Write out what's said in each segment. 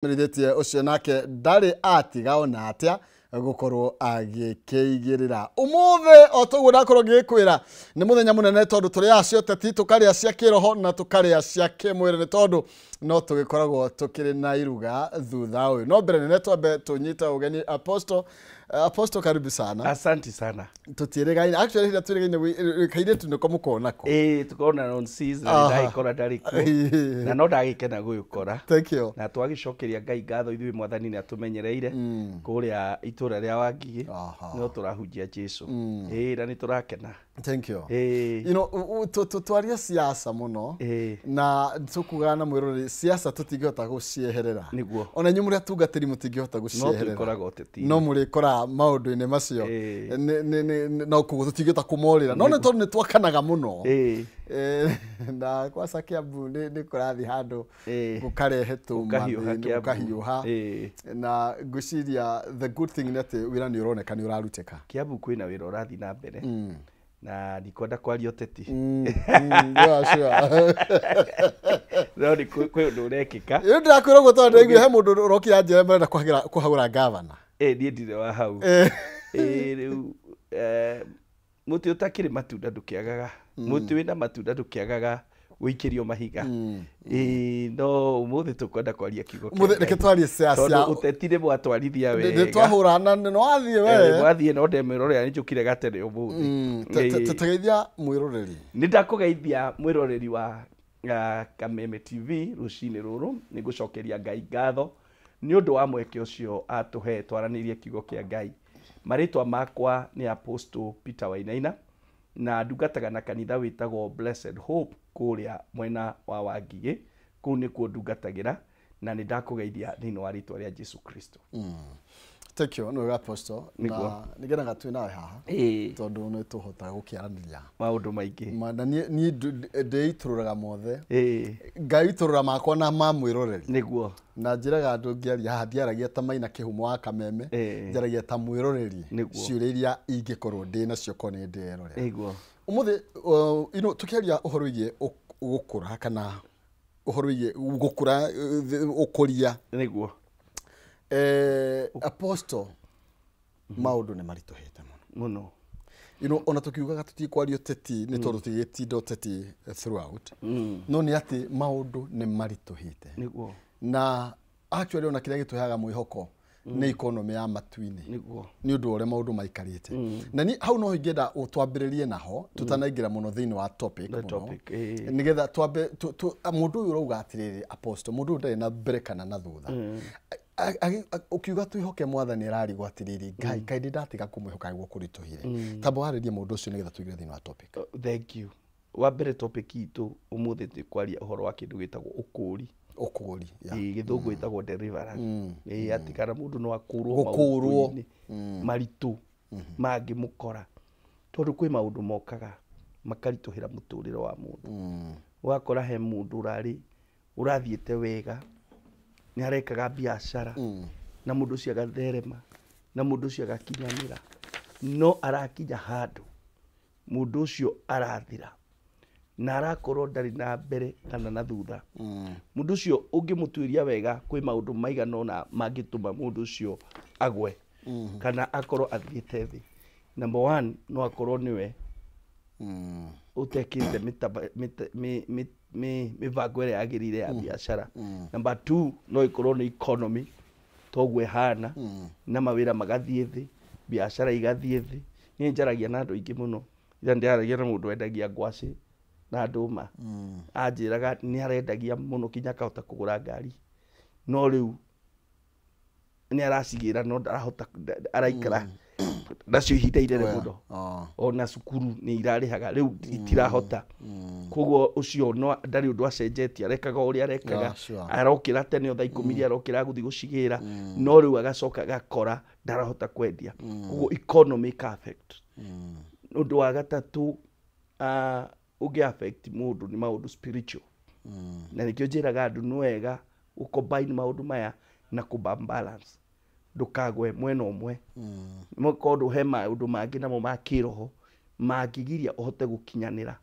Miridetie ucio nake ndari atiga ona atia gukorwo agikeigirira umuthe otoguo ndakorwo ngikwira ni muthenya munene tondu turi acio teti tukaria cia kiroho na tukaria cia kimwiri ni tondu no tugikoragwo tukiri na iruga thutha uyu no mbere nene twambe tunyita ugeni Apostle karibu sana. Asante sana. Tutirigaine actually hila turigaine kaide tunoko mukonako. Tukona on season ndaikora ndariku. Na no ndagikena guyukora. Thank you. Na twagicokeria Ngai ngatho ithui mwathani ni atumenyereire kuria itura ria Wangigi no turahujia Jesu. Na ni turakena. Thank you. You know twaria siasa muno na tukugana mwirori siasa tutingihota gucieherera. Niguo. Ona nyumuri atungatiri mutingihota gucieherera. No tukoraga oteti. No muri kora maundu-ini macio no kugo tutingihota kumorira no ni tondu ni twakanaga muno na kwasa Kiambu ni kurathi handu gukarehe tukahiuha na guciria the good thing nati wira ni uroneka ni uraruteka Kiambu kwina wira urathi na mbere na ndikwenda kwaria oteti yeah sure no ni kwi undu urekika ndirakwira guo tondu ndaigua he mundu urokira njira mbere na kuhagura gavana ni ndire wa hau riu muti utakiri matunda ndukiagaga muti wina matunda ndukiagaga wikirio mahiga no umuthi tukwenda kwaria kiugo umuthi reke twarie siasa utetire mwatwarithia wega ni twahurana no wathie we wathie no ndemirore ani njukire gatere umuthi tutegeithia mwiroreri ni ndakugeithia mwiroreri wa Kameme TV rucini ruru ni gucokeria Ngai ngatho ni undu wa mweke ucio atuhe twaranirie kiugo kia Ngai maritwa makwa ni Apostle Peter Wainaina na ndungataga na kanitha witagwo Blessed Hope kuria mwena wa Wangigi kuu ni kuo ndungatagira na ni ndakugeithia thiini wa ritwa ria Jesu Kristo. Thank you no Apostle na nigenaga tu nawe haha tondu ni tuhota gukiaraniria maundu maingi na ni ndeitururaga mothe Ngai turura makwa na mamwiroreri niguo na njiraga andu ngiaria haha ndiaragia ta Maina Kihumo wa Kameme njaragia ta mwiroreri ciuria ingikorwo ndi nacio ko ni ndirorera niguo umuthi tukiaria uhoro wigie gukura kana uhoro wigie gukura ukuria niguo Apostle maundu ni marituhite muno ona tukiugaga tutikwario teti ni tondu tigitindo teti throughout no ni ati maundu ni marituhite niguo na actually ona kiria gituheaga mwihoko ni economy ya matuini niguo ni undu ore maundu maikarite na ni hau no ingenda utwambiririe naho tutanaingira muno thiini wa topic nigetha twambe mundu uyu urauga atiriri Apostle mundu ndari na mbere kana na thutha ukiuga twihoke mwathani ararigwo atiriri Ngai kaindi ndatiga kumwihoka guo kurituhire tabo haririe mundu ucio nigetha tuigire thiini wa topic. Thank you. Wa mbere topic itu umuthi tikwaria uhoro wa kindu gitagwo ukuri githungu gitagwo deliverance ati kana mundu no akurwo maritu mangi mukora tondu kwi maundu mokaga makarituhira muturire wa mundu wakora he mundu urathiete wega ni arekaga biashara na mundu ucio agatherema na mundu ucio agakinyanira no arakinya handu mundu ucio arathira na arakorwo ndari na mbere kana na thutha mundu ucio ungimutuiria wega kwi maundu maigana na mangituma mundu ucio agwe kana akorwo athiete thi. Number 1 no akorwo niwe utekite mivango ĩrĩa yagĩrĩire ya biashara. Number 2 no ikorwo ni economy togwe hana na mawira magathie thi biashara igathie thi. Ni njaragia na andu ingi muno ira ndiaragia na mundu endagia ngwaci na nduma anjiraga ni arendagia muno kinya kahota kugura ngari no riu ni aracigira no ndarahota araikara nacio ihinda irere muno ona cukuru ni irarihaga riu itirahota koguo ucio no ndari undu acenjetie arekaga uria arekaga arokira tene thaa 10 arokira guthi gucigira no riu agacoka gakora ndarahota kwendia koguo economy affect undu wa gatatu ugi affect mundu ni maundu spiritual na nikio njiraga andu no wega ucombine maundu maya na kubalance ndukagwe mwena umwe mukondu he maundu mangi namo ma kiroho mangigiria uhote gukinyanira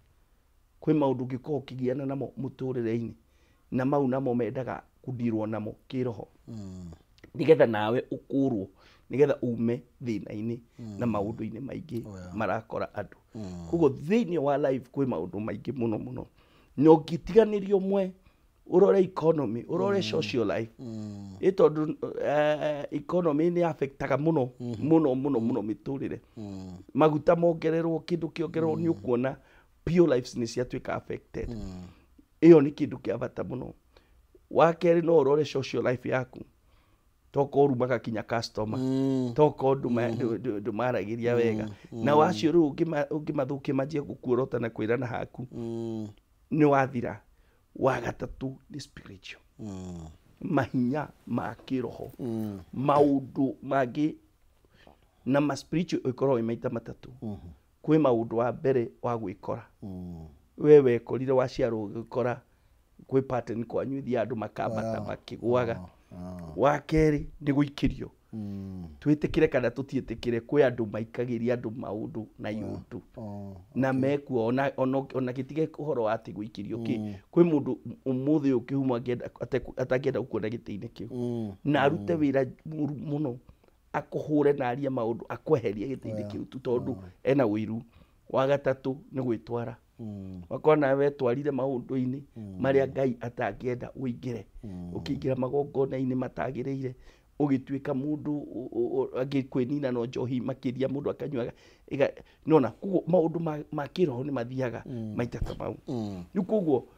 kwi maundu ngiko kigiana namo muturire-ini na mau namo mendaga kundirwo namo kiroho nigetha nawe ukurwo nigetha ume thina-ini na maundu-ini maingi marakora andu koguo thiini wa life kwi maundu maingi muno no ngitiganirio mwe urore economy urore social life tondu economy ni affectaga muno miturire maguta mongererwo kindu kiongererwo ni ukuona pure lives ni ciatuika affected iyo ni kindu kia bata muno wakeri no urore social life yaku toko urumaga kinya customer toko ndumaragiria wega na wacio ru ungimathukia manjie gukuorota na kwirana haku ni wathira wa gatatu ni spiritual mahinya ma kiroho maundu magi na ma spiritual ikorwo imaita matatu kwi maundu wa mbere wa gwikora wewe korire waciarwo gukora kwi pattern kwanyuithia andu makambata makigwaga wa keri ni guikirio twitikire kana tutietikire kwi andu maikagiria andu maundu na yundu na mekuo ona gitige uhoro wa ati guikirio ki kwi mundu umuthi ukihuma atakienda gukuona giti-ini kiu na arute wira muno akuhure na aria maundu akweheria giti-ini kiu tondu ena wiru wa gatatu ni gwitwara wakona we twarire maundu-ini maria Ngai atangienda uingire ukiingira magongona-ini matagiriire ugituika mundu agikwinina no njohi makiria mundu akanyuaga nona kugo maundu ma kiroho ni mathiaga maita ta mau ni kugo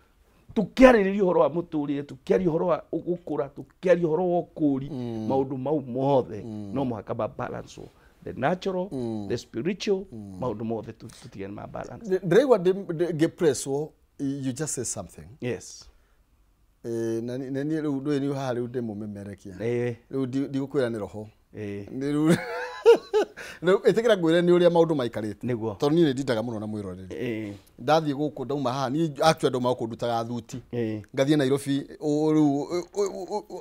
tukiaririria uhoro wa muturire tukiaria uhoro wa gukura tukiaria uhoro wa ukuri maundu mau mothe no muhaka ba balance the natural the spiritual maundu mothe tutigane ma balance ndregwa gepresso you just say something yes nani ru ni hali ude mumemerekia ru digukwira ni roho ni ru etekira gwire ni uria maundu maikarite niguo tondu ni nditaga muno na mwiroreri ndathie guku ndauma haha ni actually ndauma guku ndutaga thuti ngathie Nairobi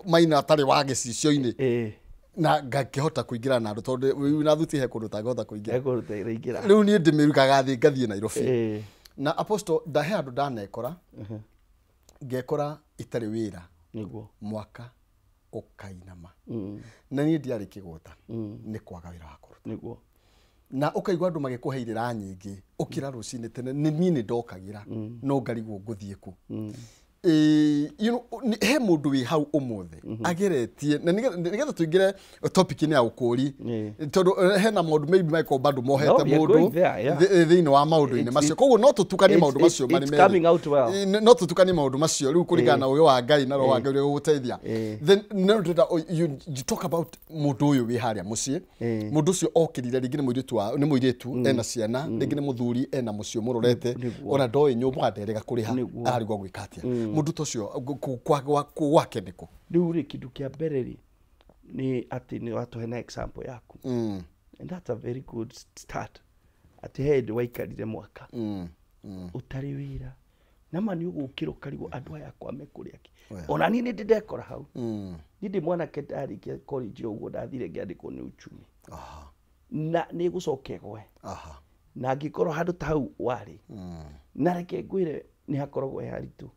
maina tari wa gicicio-ini na ngakihota kuingira na andu tondu na thuti he kundu tangihota kuingira riu ni ndimirukaga thi ngathie Nairobi na apostle ndahe andu ndanekora ngekora itari wira niguo mwaka ukainama na ni ndiari kigota ni kwaga wira wa kuruta niguo na ukaigwa andu magikuheirira nyingi ukira rucini tene ni ni ndokagira no ngarigwo nguthie ku he mundu wi hau umuthe ageretie na nigetha tuingire topic ni ya ukuri tondu hena maundu maybe maiko bandu mohete mundu thiini wa maundu-ini macio koguo no tutukanie maundu macio mari meri no tutukanie maundu macio riu kurigana na uyu wa Ngai na roho wa Ngai guguteithia then no you talk about mundu uyu wi haria mucii mundu ucio okirire ringi ni muiritu ena ciana ringi ni muthuri ena mucio murorete ona ndoi nyumba nderega kuriha arigwo gwikatia mundu tocio gwake niko riu ri kindu kia mbere ni ati ni watu hena example yaku and that's a very good start ati head waikarire mwaka utari wira na mani ugukira ukarigo andu aya kwame kuria ki ona ni ndekora hau ni ndi mwana kedari ke college ugo ndathire ngiandikwo ni uchumi na ni gucoke gwe na ngikoro handu ta hau wari na reke ngwire ni hakoragwo haritu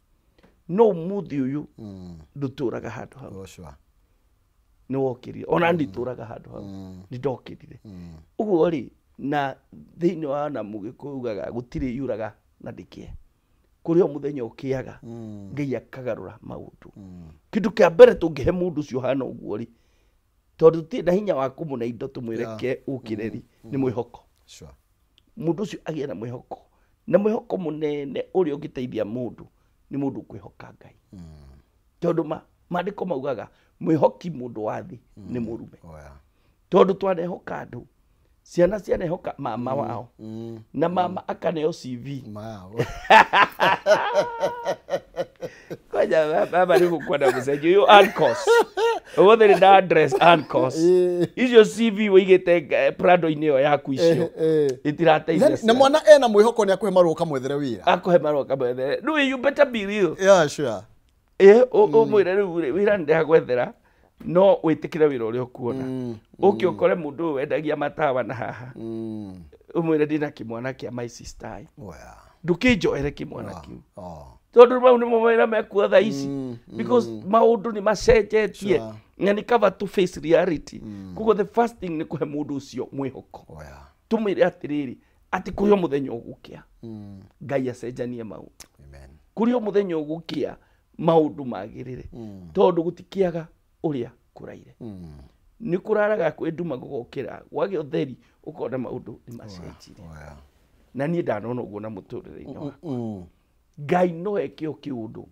no muthi uyu nduturaga handu hau ni wokirire ona ndituraga handu hau ni ndokirire uguo ri na thiini wa na mugikugaga gutiri yuraga na ndikie kurio muthenya ukiaga Ngai akagarura maundu kindu kia mbere tungihe mundu cio hana uguo ri tondu ti na hinya wa kumuna indo tumwireke ukireri ni mwihoko mundu cio agia na mwihoko munene uri ugiteithia mundu ni mundu kwihoka Ngai tondu maandiko maugaga mwihoki mundu wathi ni murume tondu twanehoka andu ciana cianehoka mama wao na mama akaneo CV kwaja baba ni gukwenda mucenjio yo ANCOS wothe ni na address ANCOS icio CV wigite prado-ini yo yaku icio itirateithia na mwana ena mwihoko ni akuhe maruka mwethere wira akuhe maruka mwethere no you better be real sure mwire wira ndeha gwethera no witikire wira uri okuona ukiokore mundu wendagia matawa na haha umwire ndina kimwana kia my sister ndukinjoere kimwana kiu tondu mau nimo mawira mekuo thaa ici because maundu ni macenjetie na ni cover to face reality kugo the first thing ni kuhe mundu ucio mwihoko tumire atiriri ati kuyo muthenya ugukia Ngai acenjanie maundu amen kurio muthenya ugukia maundu magirire tondu gutikiaga uria kuraire ni kuraraga kwenduma gugokira wage utheri ukona maundu ni macenjire na ni ndanona uguo na muturire-ini wakwa Ngai no ekio kiundu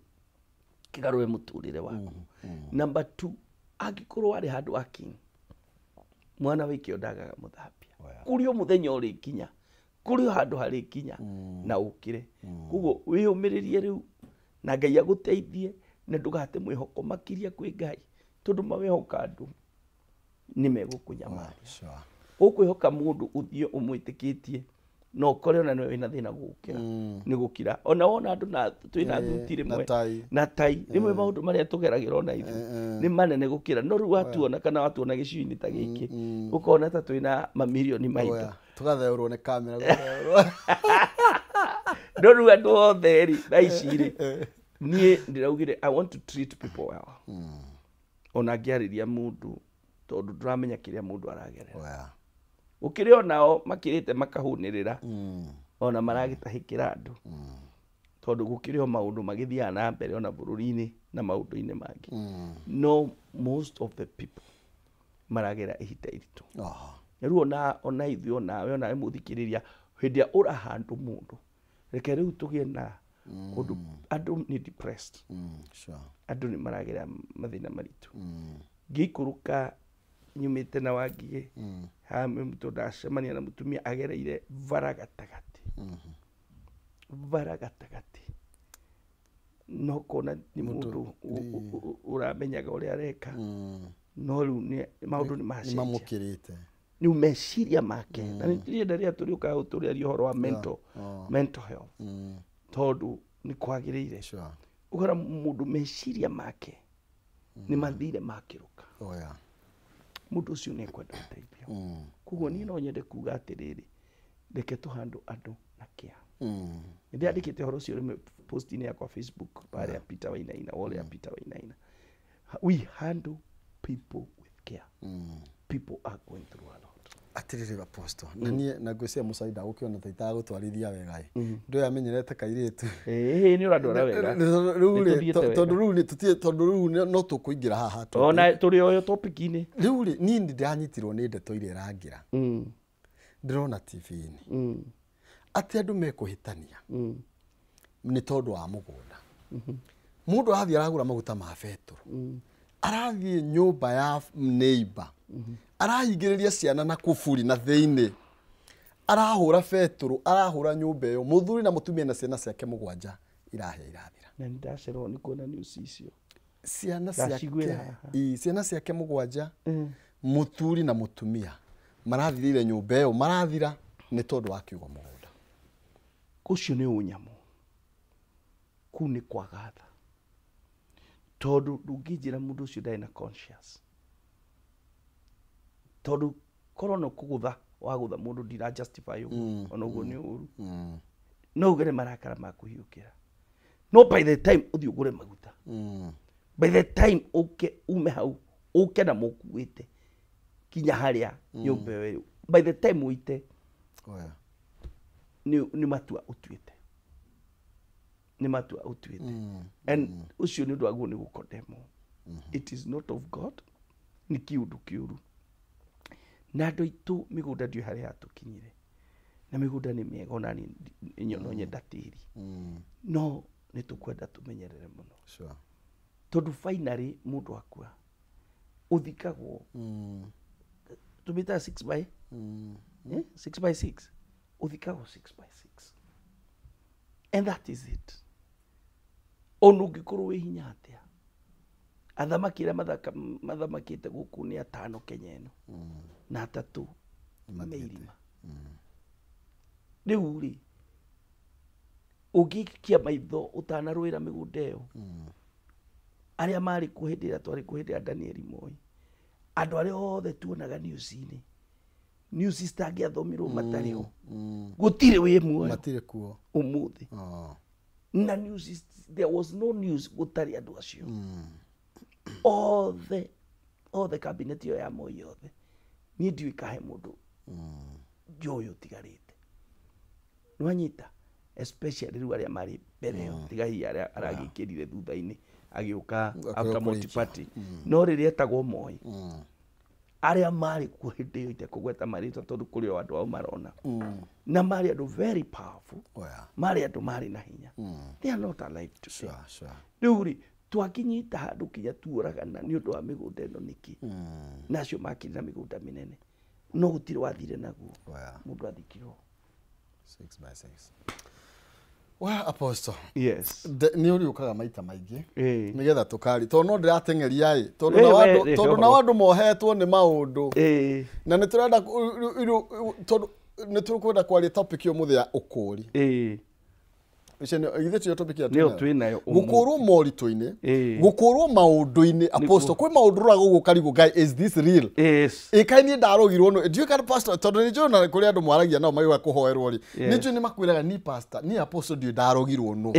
kigarue muturire waku number 2 angikorwo ari handu aking mwana wiki ondagaga muthambia kurio muthenya uri kinya kurio handu hari kinya na ukire kugo wiyumiririe riu na Ngai aguteithie na ndugate mwihoko makiria kwi Ngai tondu mawihoka andu ni megukunyamara ukwihoka mundu uthie umwitikitie no kore ona wina thina gukira ni gukira ona wona andu na twina thuti rimwe na tai rimwe maundu maria tugeragira ona ithu ni manene gukira no ru watuona kana watuona giciini ta giki ukona ta twina mamilioni maitu tugatheurwo ni kamera gutheurwo no ru andu othe ri na iciri nie ndiraugire I want to treat people well ona ngiariria mundu tondu ndramenya kiria mundu aragerera ukire onao makirite makahunirira ona maragitahikira andu tondu gukire o maundu magithia na mbere ona bururi-ini na maundu-ini mangi no most of the people maragera ihita iritu riu ona ithu ona muthikiriria hindia urahandu mundu reke riu tugie na undu andu ni depressed andu ni maragera mathina maritu ngikuruka nyumite na Wangige hame mtu ndacemania na mutumia agereire varagatagati varagatagati no kona ni mundu uramenyaga uria areka no riu ni maundu ni macenjia mamukirite ni meciria make na ni ndaria turiuka uturiaria uhoro wa mental health tondu ni kwagiriire ukora mundu meciria make ni mathire makiruka mundu ucio ni kwenda uteithio kugo ni no nyende kuga atiriri reke tuhandu andu na kia ndi andikite horo ucio rimwe post-ini yakwa Facebook pale ya Peter Wainaina wale ya Peter Wainaina we handle people with care people are going through a lot atiriri apostle na nie na ngwiciria mucaida gukiona taita gutwarithia wega ndu yamenyerete kairitu ni uradora wega tondu riu no tukuingira haha ona turi oyo topic-ini riu ni ndanyitirwo ni ndeto iria rangira ndirona TV-ini ati andu mekuhitania ni tondu wa mugunda mundu arathie aragura maguta ma beturu arathie nyumba ya neighbor arahingiriria ciana na kuburi na theini arahura beturu arahura nyumba iyo muthuri na mutumia na ciana ciake mugwanja irathira na ndacero ni kuona news icio ciana ciake mugwanja muthuri na mutumia marathirire nyumba iyo marathira ni tondu wa kiugo mugunda kucio ni unyamu ku ni kwagatha tondu ndungijira mundu ucio ndai na conscious tondu korona kugutha wagutha mundu ndira justify ona uguo ni uru no ugere marakara makuhiukira no by the time uthi ugure maguta by the time ume hau uke na mukuite kinya haria nyumba wewe by the time uite ni matua utuite and ucio ni ndwagu ni gukodemo it is not of God ni kiundu kiuru na andu itu migunda ndio haria atukinyire na migunda ni miega ona ni nyono nyenda tiri no ni tukwenda tumenyerere muno tondu finally mundu akua uthikagwo tumita 6 by 6 uthikagwo 6 by 6 and that is it onu ngikuru wi hinya atia athamakire mathamakite guku ni 5 Kenya ino na 3 meirima riu ri ugikia maitho utanaruira migunda iyo aria mari kuhindira twari kuhindira Daniel Moi andu aria othe tuonaga news-ini news istangia thomirwo matariho gutire wi mwe matire kuo umuthi na news there was no news gutari andu acio all the cabinet yo ya Moi yothe ni ndiu ikahe mundu joyo tigarite nwanyita especially riu aria mari mbere yo tigai aria aragikirire thutha-ini agiuka after multi-party no riria etagwo Moi aria mari kuo hindi yo itekugweta marito tondu kuri o andu au marona na mari andu very powerful mari andu mari na hinya they are not alive today riu twakinyita handu kinya tuoragana ni undu wa migunda ino niki nacio makirira migunda minene no gutire wathire naguo mundu athikirwo 6x6 wa apostle yes ni uri ukaga maita maingi nigetha tukari to no ndirateng'eria tondu na wandu mohetwo ni maundu na ni turenda tondu ni tukwenda kwaria topic yo muthia ukuri ithe topic ya gukurwo morito-ini gukurwo maundu-ini apostle kwi maundu ra gugu karigu guy is this real ikaini ndarogirwo no do you can pastor tondu ni jona kuri andu mwaragia nao maiwa kuhoerwo ri ni jona ni makwiraga ni pastor ni apostle ndio ndarogirwo no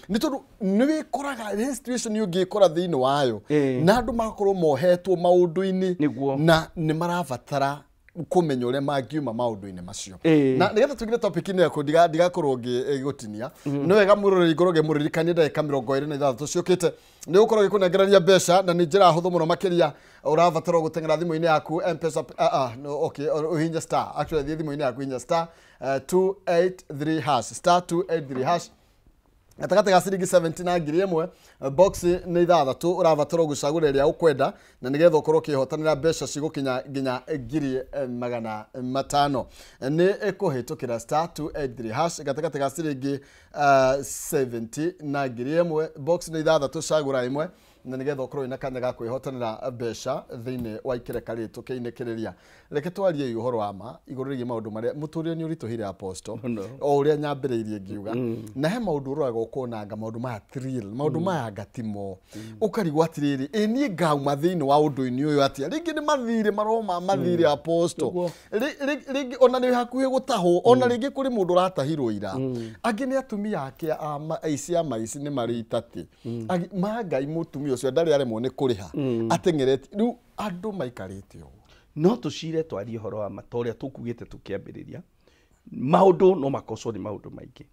ni tondu ni wikoraga situation yu ngikora thiini wayo na andu makorwo mohetwo maundu-ini na ni marabatara kumenya uria mangiuma maundu-ini macio na nigetha tugire topic ni yako ndigakorwo ngigutinia no wega murori ngoroge muririkanie ndagika 26 ciukite ni gukorwo gikunengerania mbeca na ni njira huthu muno makiria urabatara gutengera thimu-ini yaku M-Pesa no okay uhinya star actually thimu-ini yaku hinya star 283 hash star 283 hash atakate ga ciringi 70 na ngiri imwe box ni ithathatu urabatara gucagura iria ukwenda na nigetha ukorwo kihotanira mbeca cigukinya nginya ngiri 500 ni ikuhitukira star 283 hash gatakate ga ciringi 70 na ngiri imwe box ni ithathatu cagura imwe na nigetha ukorwo ina kanya ga kwihotanira mbeca thiini wa ikireka ritu kiinikiriria reke twarie uhoro wa ma iguru rigi maundu maria muturire ni urituhire apostle o uria nyambiriirie ngiuga na he maundu uraga ukonanga maundu ma thrill maundu ma gatimo ukarigwa atiriri ni ngauma thiini wa undu-ini uyu atia ringi ni mathire maroma mathire apostle ringi ona ni hakuhi gutahwo ona ringi kuri mundu ratahirwo ira angi ni atumia ake aici ama ici ni mari itati magai mutumia ucio ndari aremwo ni kuriha ateng'ereti riu andu maikarite o no tucire twarie horo wa matoria tukugite tukiambiriria maundu no makoso ni maundu maingi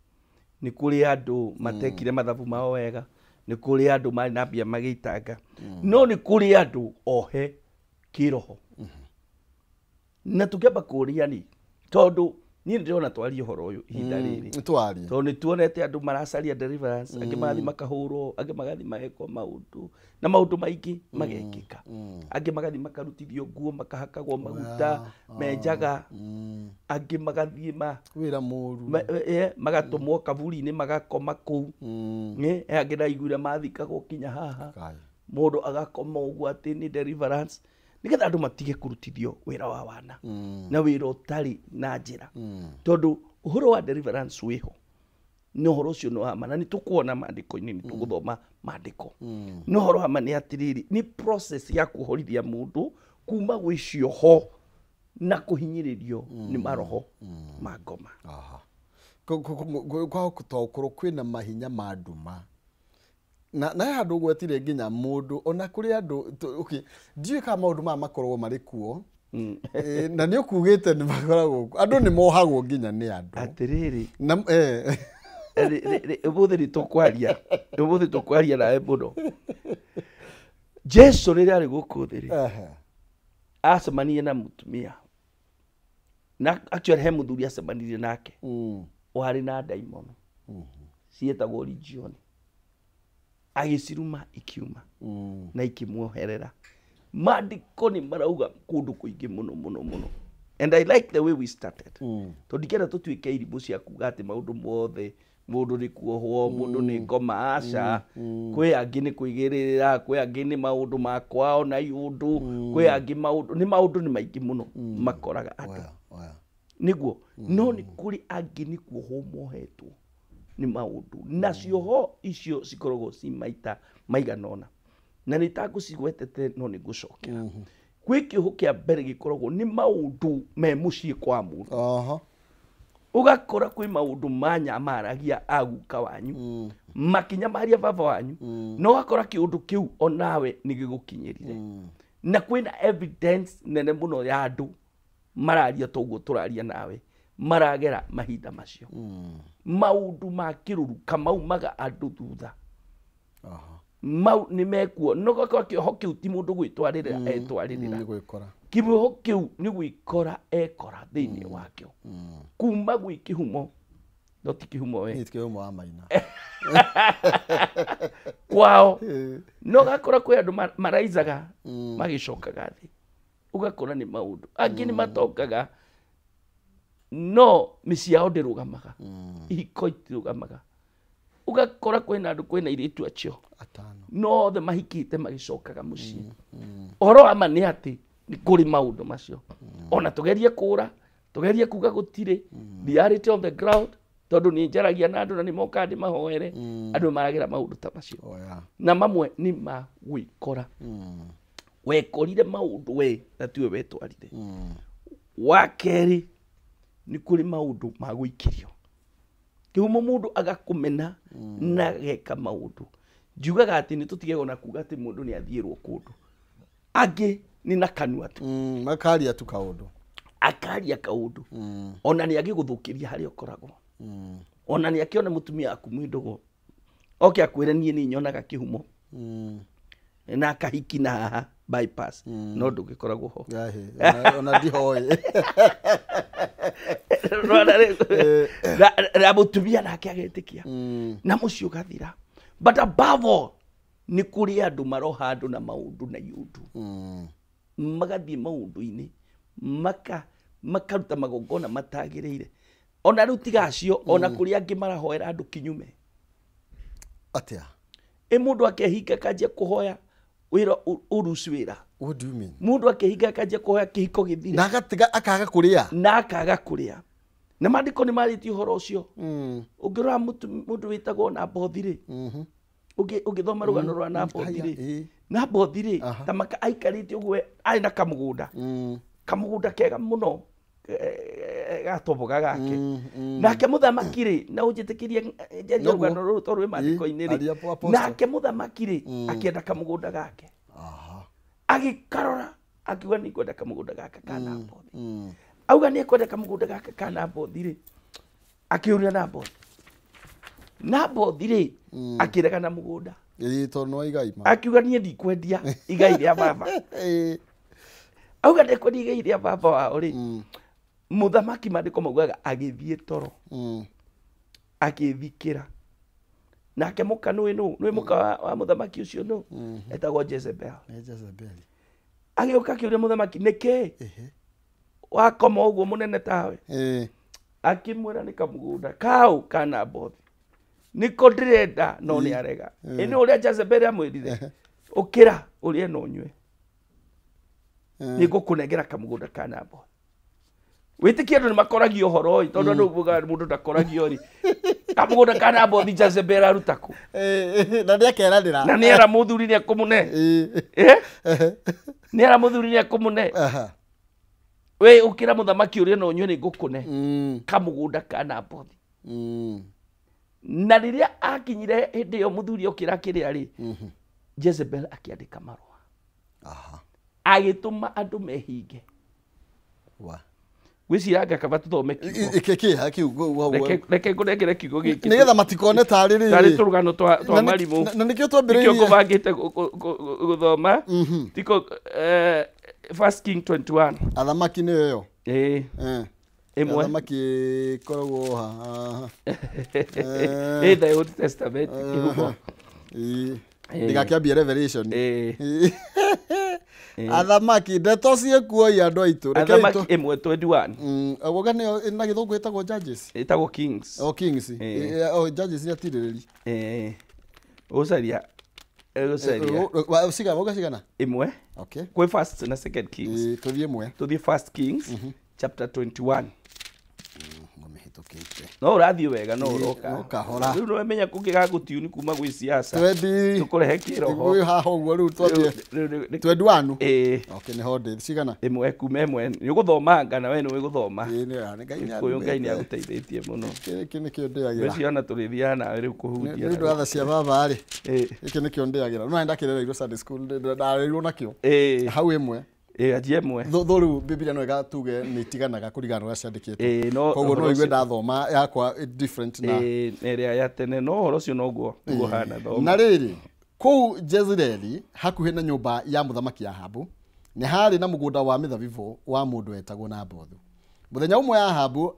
ni kuri andu matekire mathabu mao wega ni kuri andu mari na mbia magitanga no ni kuri andu ohe kiroho na tukiamba kuria ni tondu ni ndirona twarie horo uyu ihinda riri twarie tondu tuonete andu maracaria deliverance angi magathi makahurwo angi magathi mageko maundu na maundu maingi magekika angi magathi makarutithio nguo makahakagwo maguta menjaga angi magathi wira muru magatumwo kaburi-ini magakoma kuu angi naiguire mathikagwo kinya haha mundu agakoma uguo ati ni deliverance nigetha andu matige kurutithio wira wa wana na wira utari na njira tondu uhoro wa deliverance wiho no horo cio no hama na ni tukuona maandiko-ini ni tuguthoma maandiko no horo hama ni atiriri ni process ya kuhorithia mundu kuma gwi cioho na kuhinyiririo ni maroho magoma kwa kutokorwo kwina mahinya ma nduma na handu gwetire nginya mundu ona kuri andu okay ndiye ka maundu ma makorwo mari kuo na ni ukugite ni makoragwo andu ni mohagwo nginya ni andu atiriri na ubuthi tukwaria nawe muno Jesu riri ari guku thiri acemanirie na mutumia na actually he muthuri acemanirie nake wari na daimono cietagwo Legion agiciruma ikiuma na ikimwoherera maandiko ni marauga kundu kuingi muno and I like the way we started to dikera tutuike iribu cia kuga ati maundu mothe mundu ni kuohwo mundu ni ngoma aca kwi angi ni kuigirira kwi angi ni maundu makwao na iundu kwi angi maundu ni maingi muno makoraga andu niguo no ni kuri angi ni kuohwo mohetwo ni maundu na cioho icio cikoragwo ci maita maiganona na ni tagucigwetete no ni gucokera gwi kiuhu kia mbere gikoragwo ni maundu me mucii kwa mundu ugakora kwĩ maũndũ manyamaragia aguka wanyu makinyamaria baba wanyu no wakora kiundu kiu onawe nigigukinyirire na kwĩna evidence nene muno ya andu mararia toguo turaria nawe maragera mahinda macio maundu ma kiruru kamaumaga andu thutha mau ni mekuo no gakora kioho kiu ti mundu gwitwaririra etwaririra kimuho kiu ni gwikora ekora thiini wakio kuma gwi kihumo no ti kihumo we kihumo wa maina kwao no gakora kwi andu maraizaga magicokaga thi ugakora ni maundu angi ni matokaga no miciao ndirugamaga ihiko itirugamaga ugakora kwina andu kwina iritu acio atano no the mahikite magicokaga mucii oro ama ni ati ni kuri maundu macio ona tugerie kura tugerie kuga gutire reality of the ground tondu ni njaragia na andu na ni moka ndi mahoere andu maragira maundu ta macio na mamwe ni magwikora wekorire maundu we na tiwe wetwarire wakeri ni kuri maundu magwikirio kihumo mundu agakumena na geka maundu njugaga ati ni tutigego na kuga ati mundu ni athierwo kundu angi ni na kanua tu makaria tu kaundu akaria kaundu ona ni agiguthukiria hari okoragwo ona ni akiona mutumia aku mwindogo oke akwire ni nyonaga kihumo na kahiki na haha bypass no ndugikoragwo ho ona ndihoye na mutumia nake agetikia na mucio gathira but above all ni kuri andu maroha andu na maundu na yundu magathie maundu-ini makaruta magongona matagiriire ona riu tigacio ona kuri angi marahoera andu kinyume atia mundu akehinga kanjia kuhoya wira uruci wira. What do you mean? Mundu akehinga kanjia kuhoya kihiko githire na agatiga akaga kuria na maandiko ni mariti uhoro ucio ungirora mundu witagwo na bothire ugithoma rugano rwa na bothire na bothire tamaka aikarite ugwe ari na kamugunda kega muno gatoboga gake nake muthamakire na ujitikirie njeria rugano ruru torwe maandiko-ini ri nake muthamakire akienda kamugunda gake agikarora akiuga ni kwenda kamugunda gake kana bothi auga ni kwenda kamugunda gake kana bothi ri akiuria na bothi ri akirega na mugunda tono igai ma akiuga ni ndikwendia igai ria baba auga ndikwendia igai ria baba wao ri muthamaki maandiko maugaga agithie toro agithikira nake mukanu nwi muka wa muthamaki ucio no etagwo Jezebel agioka kiuria muthamaki niki wakoma uguo munene tawe akimwira ni kamugunda kau kana bothi niko ndirenda no ni arega ini uria Jezebel amwirire ukira urie no nywe niko kunengera kamugunda kana bothi witikia andu ni makoragio horo tondu andu buga mundu ndakoragio ri kamugunda kana bothi Jezebel arutaku na ni akeranira na ni era muthuri ni akumune ni era muthuri ni akumune we ukira muthamaki uria no nywe ni ngukune kamugunda kana bothi na riria akinyire hindi yo muthuri ukira kiria ri Jezebel akiandika marua agituma andu mehinge gwiciraga kaba tuthome kiugo reke ngurengere kiugo giki nigetha matikone tari turugano twa marimu na nikio twambiririe nikio kubangite guthoma tiko 1 King 21 athamaki ni yo imwe athamaki koragwo ha the Old Testament kihumo ndigakiambia Revelation athamaki ndeto ciekuoya andu aitu athamaki imwe 21 agoga ni na githungu itagwo judges itagwo kings kings judges ni atiriri ucaria sigana imwe okay kwe first na second kings tuthie imwe tuthie first kings chapter 21 ngomehitokete no urathie wega no uroka ukahora riu no menya kungiga gutiuni kuma gwi siasa twendi tukurehe kiroho igwi haha uguo riu twendi wanu okay ni hodi cigana imwe kuma imwe ni guthoma ngana we ni guthoma ni ngai ni aguteithĩtie mũno iki ni kio ndiagira ciana tũrĩthiaga nawe rĩu kũhutia nĩ ndatha cia baba rĩ iki ni kio ndiagira no nenda kirereirwo Sunday school ndareirwo nakio hau imwe ajie mwe thoru Biblia no igatuge ni tiganaga kurigana na ciandikitwo koguo no igwe ndathoma yakwa different na ĩrĩa ya tene no horo cio noguo hana thoma na rĩrĩ kũu Jezreeli hakuhĩ na nyũmba ya mũthamaki Ahabu nĩ harĩ na mũgũnda wa mĩthabibũ wa mũndũ wetagwo Nabothu. Mũthenya ũmwe Ahabu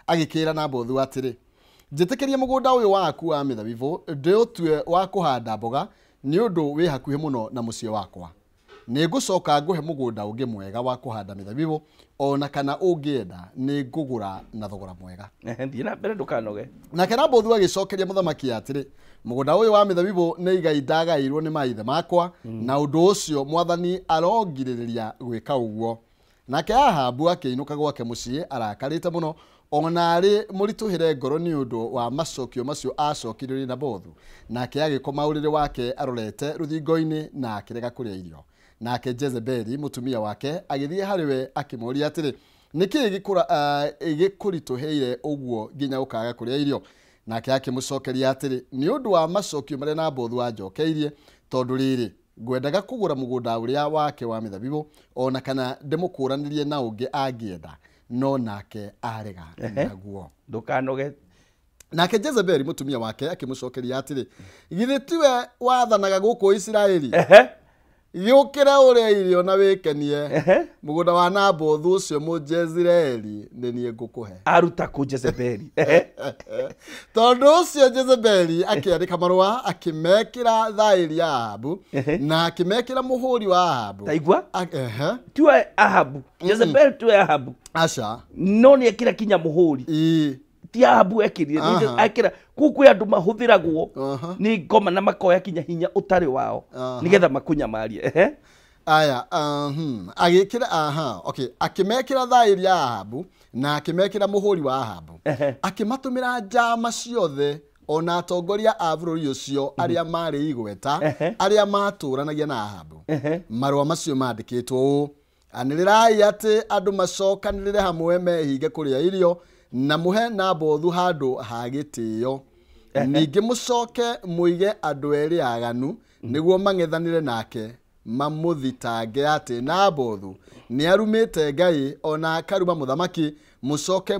agĩkĩra Nabothu atĩrĩ, njĩtĩkĩria mũgũnda ũyũ waku wa mĩthabibũ ndĩũtue wa kũhanda mboga nĩ ũndũ wĩ hakuhĩ mũno na mũciĩ wakwa. Nĩ ngũcoka ngũhe mũgũnda ũngĩ mwega wa kũhanda mĩthabibũ ona kana ũngĩenda nĩ ngũgũra na thogora mwega. Thiĩ na mbere ndũkanoge. Nake Nabothu agĩcokeria mũthamaki atĩrĩ, mũgũnda ũyũ wa mĩthabibũ nĩ igai ndagaĩirwo nĩ maithe makwa na ũndũ ũcio mwathani arongirĩrĩria gwĩka ũguo. Nake Ahabu akĩinũka gwake mũciĩ arakarĩte mũno ona arĩ mũritũhĩre ngoro nĩ ũndũ wa macokio macio acokirie Nabothu. Nake agĩkoma ũrĩrĩ wake arorete rũthingo-inĩ na akĩrega kũrĩa irio. Nake Jezebeli mũtumia wake agĩthiĩ harĩ we akĩmũũria atĩrĩ, nĩkĩ gĩkũritũhĩire ũguo nginya ũkaga kũrĩa irio? Nake akĩmũcokeria atĩrĩ, nĩ ũndũ wa macokio marĩa Nabothu anjokeirie, tondũ rĩrĩ ngwendaga kũgũra mũgũnda ũrĩa wake wa mĩthabibũ ona kana ndĩmũkũranĩrie na ũngĩ angĩenda, no nake arega naguo. Ndũkanoge. Nake Jezebeli mũtumia wake akĩmũcokeria atĩrĩ, githĩ tiwe wathanaga gũkũ Isiraeli? Gĩũkĩra ũrĩa irio na wĩkenie. Mũgũnda wa Nabothu ũcio Mũjezreeli nĩ niĩ ngũkũhe. Aruta kũ Jezebeli? Tondũ ũcio Jezebeli akĩandĩka marũa akĩmekĩra thaĩri ya Ahabu na akĩmekĩra mũhũri wa Ahabu. Taigua? Tiwe Ahabu. Jezebeli tiwe Ahabu. Aca. No nĩ ekĩra kinya mũhũri. Ti Ahabu ekĩrire ekĩra kwĩ andũ mahũthĩragwo nĩ ngoma na makoya kinya hinya ũtarĩ wao nĩgetha makunyamarie. Aya agĩkĩra okay akĩmekĩra thaĩri ya Ahabu na akĩmekĩra mũhũri wa Ahabu akĩmatũmĩra njama ciothe ona atongoria a bũrũri ũcio arĩa marĩ igweta arĩa matũranagia na Ahabu. Marũa macio mandĩkĩtwo ũũ: anĩrĩrai atĩ andũ macokanĩrĩre hamwe mehinge kũrĩa irio na mũhe Nabothu handũ ha gĩtĩo. Ningĩ mũcoke mũige andũ erĩ aganu nĩguo mang'ethanĩre nake mamũthitange atĩ Nabothu nĩ arumĩte Ngai ona akaruma mũthamaki, mũcoke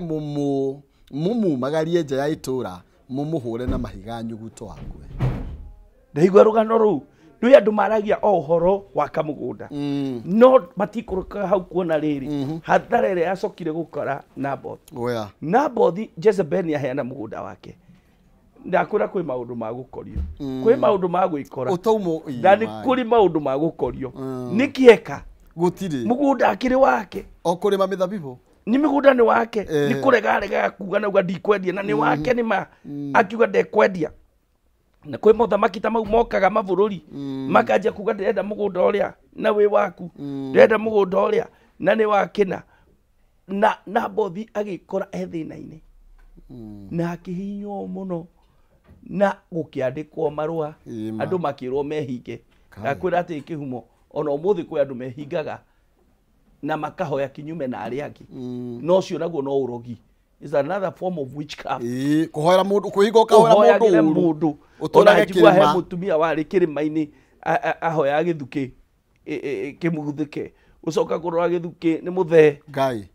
mũmumagarie nja ya itũũra mũmũhũre na mahiga nyuguto akue. Ndaigua rũgano rũu rwĩ andũ maragia o ũhoro wa kamũgũnda no matikũrũka hau kuona rĩrĩ hathara ĩrĩa yacokire gũkora Nabothu. Nabothu Jezebeli aheana mũgũnda wake. Ndakwĩra kwĩ maũndũ ma gũkorio, kwĩ maũndũ ma gwĩkora na nĩ kũrĩ maũndũ ma gũkorio. Nĩkĩeka gũtirĩ mũgũnda akĩrĩ wake o kũrĩma mĩthabibũ nĩ mũgũnda nĩ wake nĩ kũrega kuga na uga ndikwendia na nĩ wake nĩ ma akiuga ndekwendia. Na kwĩ mothamaki ta mau mokaga mabũrũri makanjia kuga ndĩrenda mũgũnda ũrĩa na wĩ waku, ndĩrenda mũgũnda ũrĩa na nĩ wakĩna. Na Nabothu agĩkora thĩna-inĩ na akĩhinywo mũno na gũkĩandĩkwo marũa andũ makĩrwo mehinge. Ndakwĩra atĩ kĩhumo ona ũmũthĩ kwĩ andũ mehingaga na makahoya kinyume na arĩa angĩ, no ũcio naguo no ũrogi. Is another form of witchcraft. Kuhoera mũndũ kũhinga ũkahoera mũndũ ona njigua he mũtumia warĩ kĩrĩma-inĩ ahoya gĩthukĩ kĩmuguthĩke ũcoka kũrora gĩthukĩ nĩ mũthee Ngai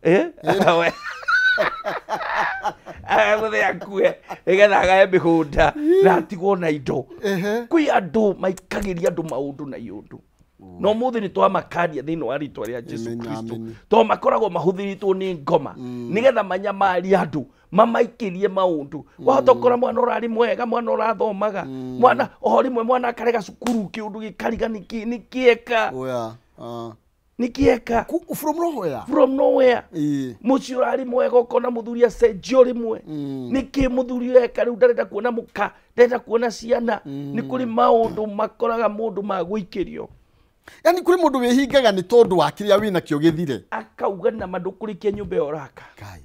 mũthee akue nĩgetha agae mĩgũnda na atigwo na indo. Kwĩ andũ maikagĩria andũ maũndũ na iũndũ no mũthĩ nĩ twamakania thĩinĩ wa rĩtwa rĩa Jesu Kristo to makoragwo mahũthĩrĩtwo nĩ ngoma nĩgetha manyamarie andũ mamaikĩrie maũndũ. Wahota gũkora mwana ũrarĩ mwega, mwana ũrathomaga, mwana o rĩmwe mwana akarega cukuru kĩũndũ gĩkariga nĩkĩeka from nowhere mũciĩ ũrarĩ mwega ũkona mũthuri acenjio rĩmwe. Nĩkĩ mũthuri eka rĩu ndarenda kuona mũka, ndarenda kuona ciana? Nĩ kũrĩ maũndũ makoraga mũndũ ma gũikĩrio. Yani kuri mundu wihingaga ni tondu wa kiria wina kio githire akauga na mandukurikia nyumba ya oraka Ngai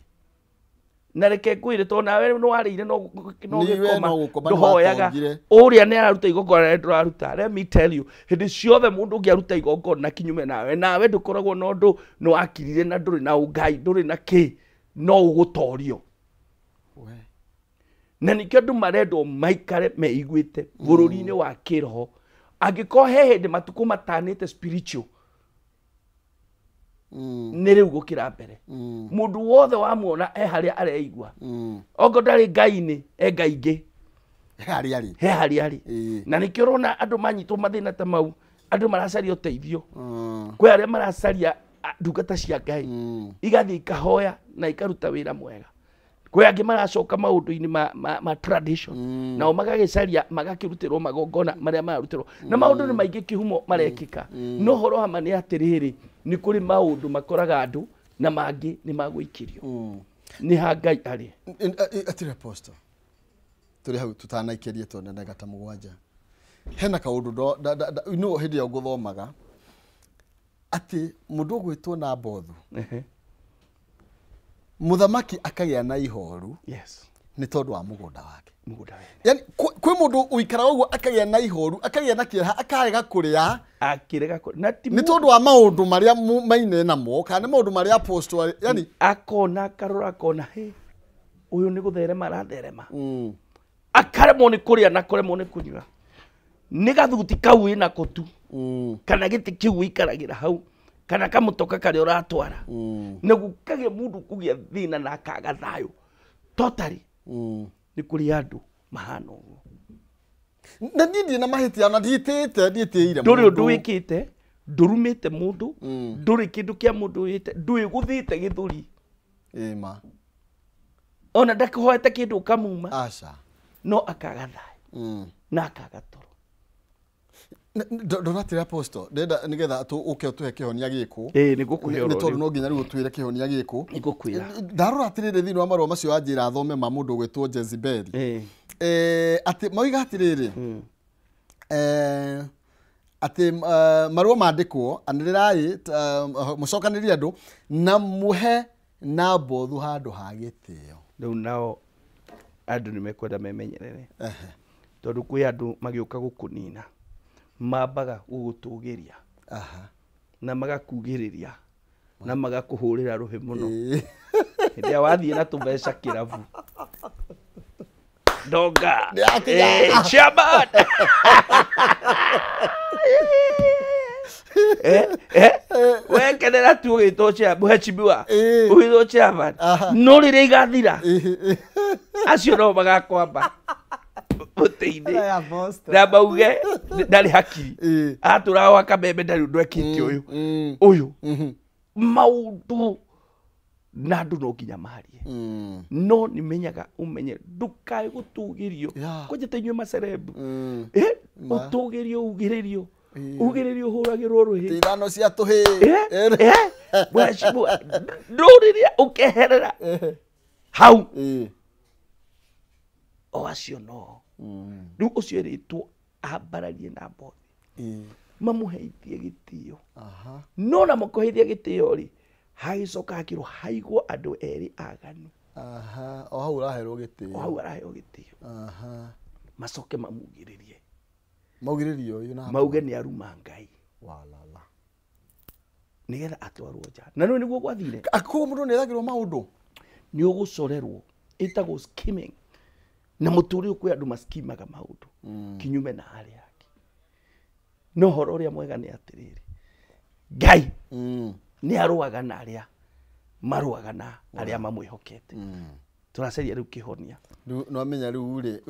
na reke kwire to nawe no warire no Niwe no gũkoma ndohoyaga nĩwatongire. uria nĩ araruta igongona rĩrĩa ndĩraruta. Let me tell you, hĩndĩ ciothe mũndũ ũngĩaruta igongona kinyume nawe ndũkoragwo na ũndũ nĩ wakirire na ndũrĩ na ũngai ndũrĩ na kĩ no ũgũtorio. Na nĩkĩo andũ marendwo maikare meiguĩte bũrũri-inĩ wa kĩroho. Angĩkorwo he hĩndĩ matukũ matanĩte spiritual nĩ rĩu gũkĩra mbere. Mũndũ wothe wamuona harĩa areigua ongo ndarĩ ngai-inĩ ngai ingĩ he harĩa arĩ. Na nĩkĩo ũrona andũ manyitwo mathĩna ta mau, andũ maracaria ũteithio. Kwĩ arĩa maracaria ndungata cia Ngai igathiĩ ikahoya na ikaruta wĩra mwega. Kwĩ angĩ maracoka maũndũ-inĩ ma tradition nao magagĩcaria magakĩrutĩrwo magongona marĩa mararutĩrwo, na maũndũ nĩ maingĩ kĩhumo marekĩka. No ũhoro wa ma nĩ atĩrĩrĩ, nĩ kũrĩ maũndũ makoraga andũ na mangĩ nĩ magũikĩrio. Nĩ ha Ngai arĩ. Atĩrĩ Apostle, tũrĩ hau tũtanaikĩrie tondũ nĩ gata mũgwanja. Hena kaũndũ no hĩndĩ ĩyo ngũthomaga atĩ mũndũ ũgwĩtwo na Mbothu muthamaki akagĩa na ihoru nĩ tondũ wa mũgũnda wake. Yani kwĩ mũndũ ũikara ũguo akagĩa na ihoru, akagĩa na kĩeha, akarega kũrĩa nĩ tondũ wa maũndũ marĩa maine namo, kana nĩ maũndũ marĩa Apostle yani akona karora akona he ũyũ nĩ gũtherema aratherema akaremwo nĩ kũrĩa na kũremwo nĩ kũnyua. Nĩ gathuti kau wĩna kũtu kana gĩtĩ kĩu wĩikaragĩra hau kana kamũtoka karĩa ũratwara nĩguo kagĩa mũndũ kũgĩa thĩna na akaga thayũ totally. Nĩ kũrĩ andũ mahana ũguo. Na niĩ na mahĩtia na ndiĩtĩire ndũrĩ ũndũ wĩkĩte, ndũrumĩte mũndũ, ndũrĩ kĩndũ kĩa mũndũ wĩte, ndũĩ gũthĩte gĩthũri ma ona ndakũhoete kĩndũ kamuma aca no akaga thayũ na akaga toro. Ndonatĩre Apostle ndenda nĩgetha ũke ũtũhe kĩhonia gĩkũ. Nĩ ngũkwĩra nĩ tondũ no nginya rĩu ũtwĩre kĩhonia gĩkũ. Nĩ ngũkwĩra ndarora atĩrĩrĩ thĩinĩ wa marũa macio anjĩra thome ma mũndũ ũgwĩtwo Jezebeli atĩ moiga atĩrĩrĩ atĩ marũa mandĩkwo anĩrĩrai mũcokanĩrie andũ na mũhe Nabothu handũ ha gĩtĩo. Rĩu nao andũ nĩ mekwenda memenyerere tondũ kwĩ andũ magĩũka gũkũnina mambaga gũgũtũgĩria na magakugĩrĩria na magakũhũrĩra rũhĩ mũno. Hĩndĩ ĩrĩa wathiĩ na tũmbeca kĩrabu ndonga chairman wekenera tu ũgĩtwo chairman mheshimiwa ũgĩtwo chairman no rĩrĩa igathira acio no magakwamba ũteithĩ na mauge ndarĩ hakiri atũraga gwa kameme ndarĩ ũndũ ekĩte ũyũ maũndũ na andũ no nginya marie no nĩmenyaga ũmenye ndũkae gũtũgĩrio kũnjĩta inyuĩ macerebu ũtũgĩrio ugĩrĩrio ũhũragĩrwo rũhĩ ithano cia tũhĩ ndũrĩrĩa ũkeherera hau o acio no rĩu ũcio rĩtwo ambararie na Mbothu mamũheithie gĩtĩo no na mũkũheithia gĩtĩo rĩ hagĩcoka hakĩrwo haigwo andũ erĩ aganu o hau araherwo gĩtĩo macoke mamugĩrĩrie maugĩrĩrio na mauge nĩ aruma Ngai nĩgetha atwarwo nja. Na rĩu nĩguo gwathire akũrwo mũndũ nĩ ethagĩrwo maũndũ nĩ ũgũcorerwo ĩtagwo skimming na mũtũrĩ kwĩ andũ maskimaga maũndũ kinyume na arĩa angĩ. No horo ũrĩa mwega nĩ atĩrĩrĩ Ngai nĩ arũaga na arĩa marũaga na arĩa mamwĩhokete. Tũracaria rĩu kĩhonia no amenya rĩu rĩ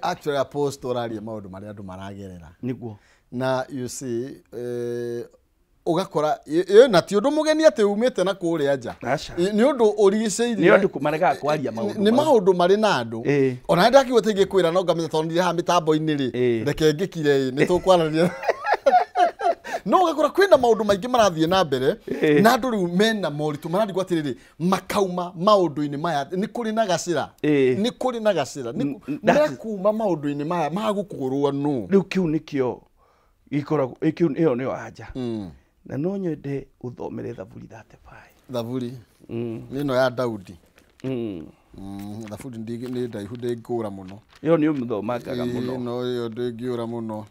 actually Apostle araria maũndũ marĩa andũ maragerera nĩguo na you see ugakora na ti ũndũ mũgeni atĩ umĩte na kũrĩa nja nĩ ũndũ ũrigicĩirie nĩ andũ maregaga kwaria maũndũ nĩ maũndũ marĩ na andũ ona ndakĩgwo teithie kwĩra no ngamenya tondũ ndire ha mĩtambo-inĩ rĩ reke ngĩkire nĩ tũkwarania no ugakora kwĩna maũndũ maingĩ marathiĩ na mbere na andũ rĩu mena moritũ marathiĩ atĩrĩrĩ makauma maũndũ-inĩ maya nĩ kũrĩ na gacĩra nĩ kuma maũndũ-inĩ maya magũkũrwo no rĩu kĩu nĩkĩo gĩkoragwo ĩyo nĩyo anja na no nyende ũthomere Thaburi 35 Thaburi ĩno ya Daudi thaburi nĩ ndaihu ndĩngĩũra mũno. Yo nĩ ũmĩthomangaga mũno. No yo ndĩngĩũra mũno.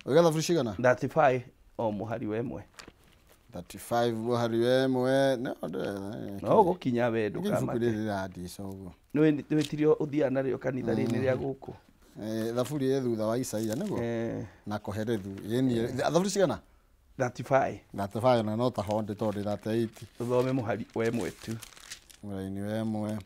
Oiga thaburi cigana? 35 o mũhari wemwe. 35 mũhari wemwe. No gũkinya we ndũkamake. Nĩ wĩtirio ũthiaga narĩo kanitha-inĩ rĩa gũkũ. Thaburi ĩ thutha wa Isaia nĩguo? Na Koherethu. Thaburi cigana? 35. 35 na no taho ndĩ tondũ 38. Ũthome mũhari wemwe tu. Mũhari wemwe.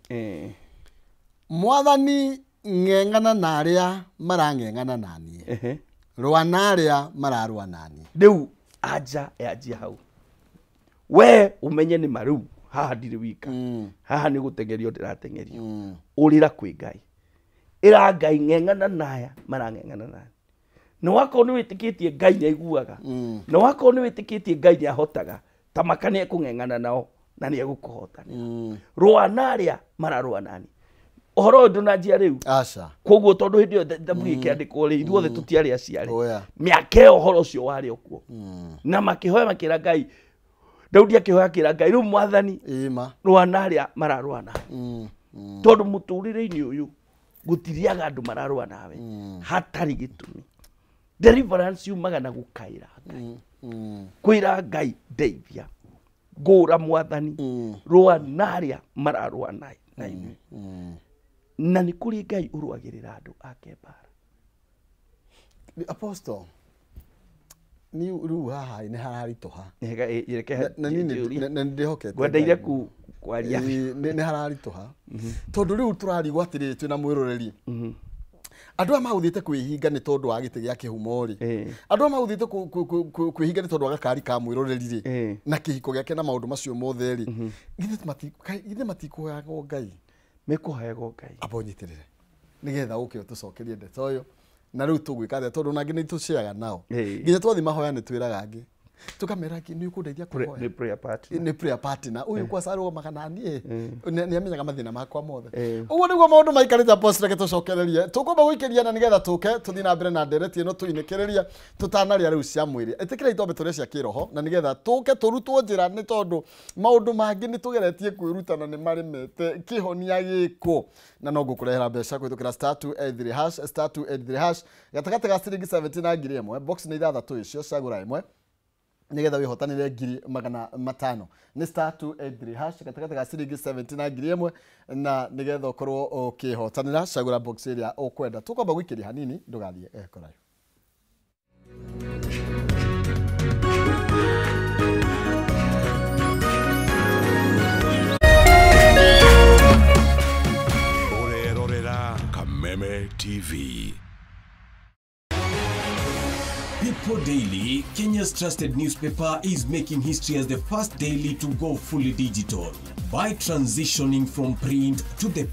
Mwathani ng'eng'ana na arĩa marang'eng'ana naniĩ. Rũa na arĩa mararũa naniĩ. Rĩu anja yanjia hau. We umenye nĩ marĩu haha ndirĩ wika. Haha nĩ gũtengerio ndĩratengerio. Ũrĩra kwĩ Ngai. Ĩra Ngai ng'eng'ana naya marang'eng'ana nani. Nĩ wakorwo nĩ wĩtĩkĩtie Ngai nĩ aiguaga. Nĩ wakorwo nĩ wĩtĩkĩtie Ngai nĩ ahotaga. Tamaka nĩ ekũng'eng'ana nao na nĩ egũkũhotanĩra. Rũa na arĩa mararũa nani. Ũhoro ũyũ ndũnanjia rĩu. Aca. Koguo tondũ hĩndĩ ĩyo thaburi ĩkĩandĩkwo rĩ, ithuothe tũtiarĩ aciarĩ. Mĩaka ĩyo ũhoro ũcio warĩ o kuo. Na makĩhoya makĩra Ngai. Daudi akĩhoya akĩra Ngai, rĩu Mwathani rũa na arĩa mararũa nawe. Tondũ mũtũrĩre-inĩ ũyũ gũtiriaga andũ mararũa nawe hatarĩ gĩtũmi. Deliverance yumaga na gũkaĩra Ngai. Kwĩra Ngai ndeithia. Ngũra Mwathani rũa na arĩa mararũa na ithuĩ. Na nĩ kũrĩ Ngai ũrũagĩrĩra andũ ake mbara. Apostle, ni rĩu haha nĩ hararitũha. Na ndĩhokete. Ngwendeire kwaria. Nĩ hararitũha. Tondũ rĩu tũrarigwo atĩrĩrĩ twĩna mwĩroreri. Andũ aya magũthiĩte kwĩhinga nĩ tondũ wa gĩtĩ gĩa kĩhumo rĩ. Andũ aya magũthiĩte kwĩhinga nĩ tondũ wa gakari ka mwĩroreri rĩ. Na kĩhiko gĩake na maũndũ macio mothe rĩ. Githĩ matikũhoyaga Ngai? Mekũhoyaga Ngai. Abonyitĩrĩre. Nĩgetha ũke ũtũcokerie ndeto ĩyo. Na rĩu tũgwĩka atĩa tondũ nangĩ nĩ tũciaga nao. Nginya twathi mahoya nĩ twĩraga angĩ. Tukamera ki nĩ ũkũndeithia kũhoya. Nĩ prayer partner. Nĩ prayer partner. Ũyũ kwa sarwo makanani nĩ amenyaga mathĩna makwa mothe. Ũguo nĩguo maũndũ maikarĩte Apostle reke tũcokererie. Tũkũmba gũikĩria na nĩgetha tũke tũthiĩ na mbere na ndereti ĩno tũinĩkĩrĩria tũtanarĩa rĩu cia mwĩrĩ. Ĩtĩkĩra itombe tũrĩa cia kĩroho na nĩgetha tũke tũrutwo njĩra nĩ tondũ maũndũ mangĩ nĩ tũgeretie kwĩrutana nĩ maremete kĩhonia gĩkũ. Na no ngũkũrehera mbeca kũhĩtũkĩra *283# *283# gatagatĩ ga ciringi 70 na ngiri ĩmwe. Box nĩ ithathatũ icio cagũra ĩmwe. Nĩgetha wĩhotanĩre ngiri magana matano. Nĩ *283# gatagatĩ ga ciringi 70 na ngiri ĩmwe na nĩgetha ũkorwo ũkĩhotanĩra cagũra box ĩrĩa ũkwenda. Tũkwamba gũikĩria hanini ndũgathiĩ kũraya. Urerorera Kameme TV. People Daily, Kenya's trusted newspaper, is making history as the first daily to go fully digital by transitioning from print to the